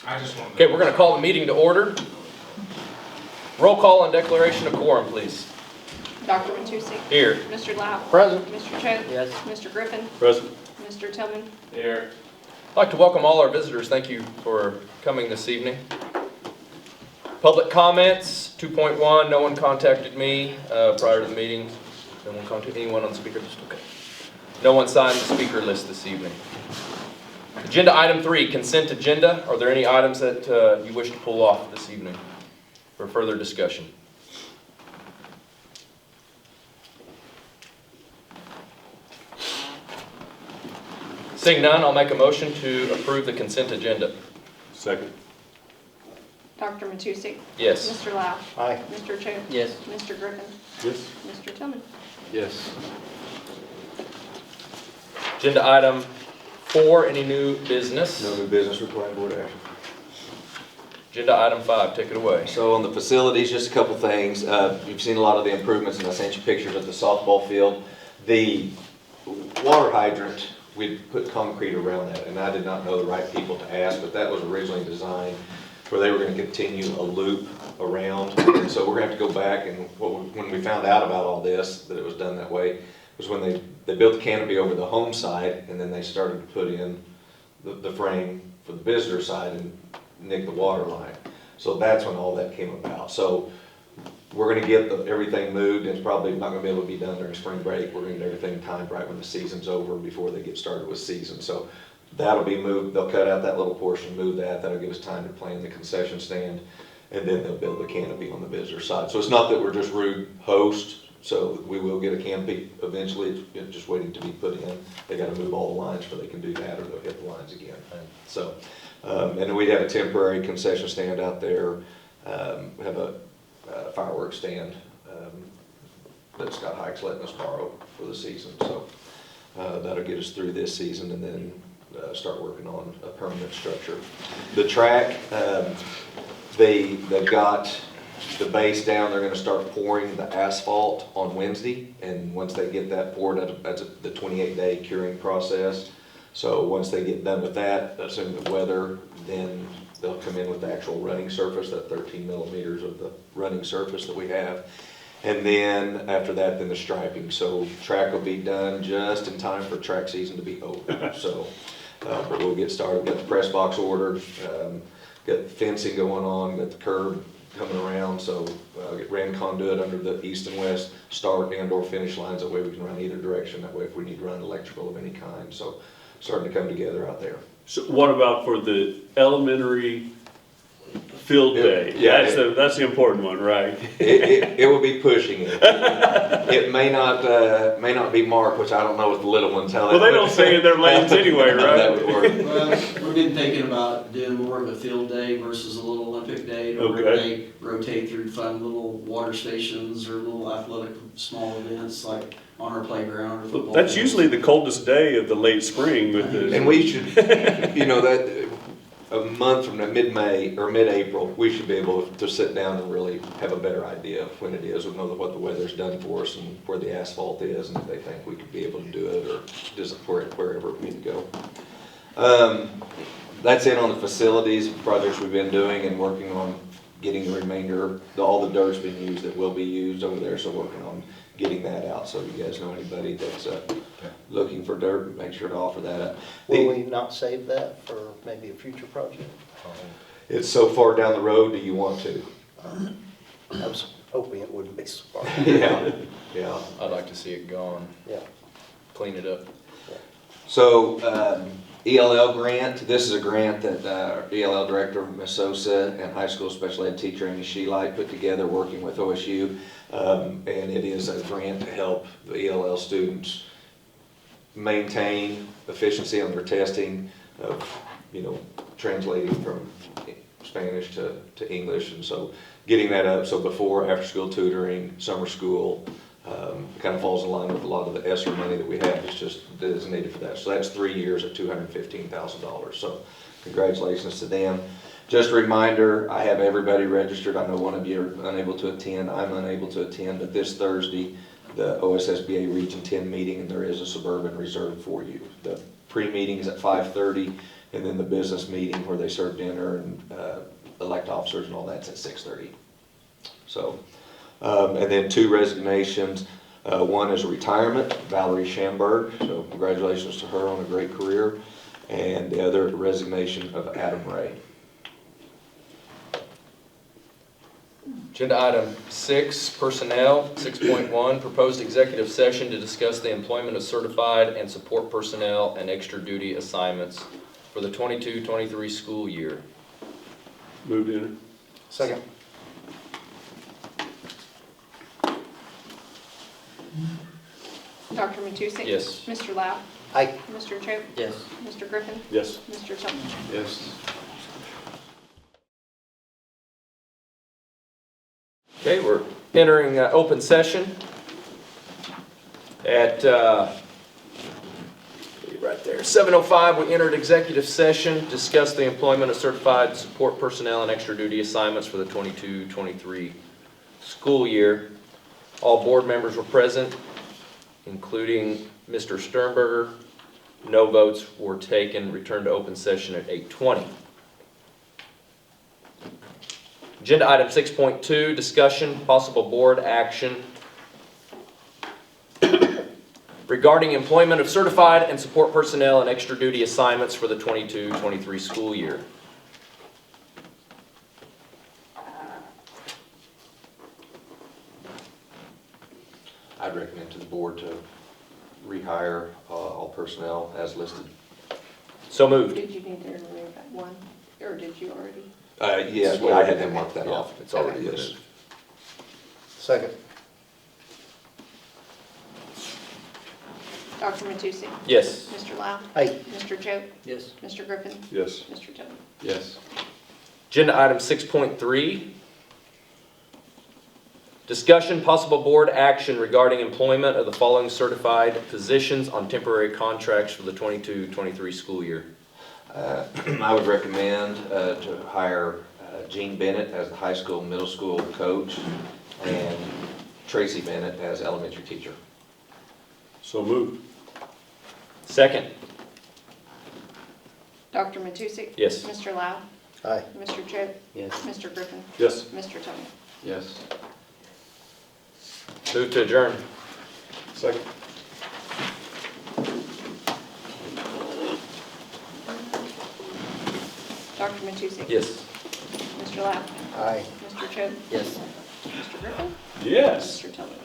I just want to. Okay, we're going to call the meeting to order. Roll call and declaration of quorum, please. Dr. Matusi. Here. Mr. Lau. Present. Mr. Choate. Yes. Mr. Griffin. Present. Mr. Tillman. Here. I'd like to welcome all our visitors. Thank you for coming this evening. Public comments, 2.1. No one contacted me prior to the meeting. No one contacted anyone on the speaker list. Okay. No one signed the speaker list this evening. Agenda item 3, consent agenda. Are there any items that you wish to pull off this evening for further discussion? Seeing none, I'll make a motion to approve the consent agenda. Second. Dr. Matusi. Yes. Mr. Lau. Aye. Mr. Choate. Yes. Mr. Griffin. Yes. Mr. Tillman. Yes. Agenda item 4, any new business? No new business requiring board action. Agenda item 5, take it away. So on the facilities, just a couple things. You've seen a lot of the improvements, and I sent you pictures of the softball field. The water hydrant, we put concrete around that, and I did not know the right people to ask, but that was originally designed where they were going to continue a loop around. And so we're going to have to go back, and when we found out about all this, that it was done that way, was when they built the canopy over the home side, and then they started to put in the frame for the visitor side and nick the water line. So that's when all that came about. So we're going to get everything moved. It's probably not going to be able to be done during spring break. We're going to get everything timed right when the season's over before they get started with season. So that'll be moved. They'll cut out that little portion, move that. That'll give us time to plan the concession stand, and then they'll build the canopy on the visitor side. So it's not that we're just rude host. So we will get a canopy eventually. It's just waiting to be put in. They got to move all the lines before they can do that, or they'll hit the lines again. So, and then we'd have a temporary concession stand out there. We have a fireworks stand that Scott Hike's letting us borrow for the season. So that'll get us through this season, and then start working on a permanent structure. The track, they've got the base down. They're going to start pouring the asphalt on Wednesday, and once they get that poured, that's the 28-day curing process. So once they get done with that, assuming the weather, then they'll come in with the actual running surface, that 13 millimeters of the running surface that we have. And then after that, then the striping. So track will be done just in time for track season to be over. So but we'll get started. Got the press box ordered, got the fencing going on, got the curb coming around. So ran conduit under the east and west start and or finish lines. That way we can run either direction. That way if we need to run electrical of any kind. So starting to come together out there. So what about for the elementary field day? Yeah, that's the important one, right? It will be pushing it. It may not be marked, which I don't know with the little ones how that. Well, they don't stay in their lanes anyway, how right? that would work. Well, we've been thinking about doing more of a field day versus a little Olympic day, where they rotate through fun little water stations or little athletic small events like on our playground or football. That's usually the coldest day of the late spring with the. And we should, that a month from mid-May or mid-April, we should be able to sit down and really have a better idea of when it is. We'll know what the weather's done for us and where the asphalt is, and if they think we could be able to do it, or just wherever we need to go. That's it on the facilities projects we've been doing and working on getting the remainder. All the dirt's been used that will be used over there, so working on getting that out. So if you guys know anybody that's looking for dirt, make sure to offer that up. Will we not save that for maybe a future project? It's so far down the road, do you want to? I was hoping it wouldn't be so far. Yeah. I'd like to see it gone. Yeah. Clean it up. So ELL grant, this is a grant that our ELL director, Ms. Sosa, and high school special ed teacher, Amy Sheelight, put together working with OSU. And it is a grant to help the ELL students maintain efficiency on their testing of, translating from Spanish to English. And so getting that up, so before, after school tutoring, summer school, kind of falls in line with a lot of the ESSER money that we have. It's just designated for that. So that's 3 years at $215,000. So congratulations to them. Just a reminder, I have everybody registered. I know one of you are unable to attend. I'm unable to attend, but this Thursday, the OSSBA Region 10 meeting, and there is a Suburban reserved for you. The pre-meeting is at 5:30, And then the business meeting where they serve dinner and elect officers and all that's at 6:30. So, and then 2 resignations. One is a retirement, Valerie Schamberg, so congratulations to her on a great career. And the other resignation of Adam Ray. Agenda item 6, personnel. 6.1, proposed executive session to discuss the employment of certified and support personnel and extra duty assignments for the 22-23 school year. Moved in. Second. Dr. Matusek? Yes. Mr. Lau? Aye. Mr. Choate? Yes. Mr. Griffin? Yes. Mr. Tillman? Yes. Okay, we're entering open session at, right there, 7:05, we entered executive session, discussed the employment of certified support personnel and extra duty assignments for the 22-23 school year. All board members were present, including Mr. Sternberger. No votes were taken. Returned to open session at 8:20. Agenda item 6.2, discussion, possible board action regarding employment of certified and support personnel and extra duty assignments for the 22-23 school year. I'd recommend to the board to rehire all personnel as listed. So moved. Did you need to remove that one, or did you already? Yes, I had them mark that Yeah, off. it's already Yes. moved. Second. Dr. Matusek? Yes. Mr. Lau? Aye. Mr. Choate? Yes. Mr. Griffin? Yes. Mr. Tillman? Yes. Agenda item 6.3, discussion, possible board action regarding employment of the following certified positions on temporary contracts for the 22-23 school year. I would recommend to hire Gene Bennett as the high school, middle school coach, and Tracy Bennett as elementary teacher. So moved. Second. Dr. Matusek? Yes. Mr. Lau? Aye. Mr. Choate? Yes. Mr. Griffin? Yes. Mr. Tillman? Yes. Move to adjourn. Second. Dr. Matusek? Yes. Mr. Lau? Aye. Mr. Choate? Yes. Mr. Griffin? Yes. Mr. Tillman?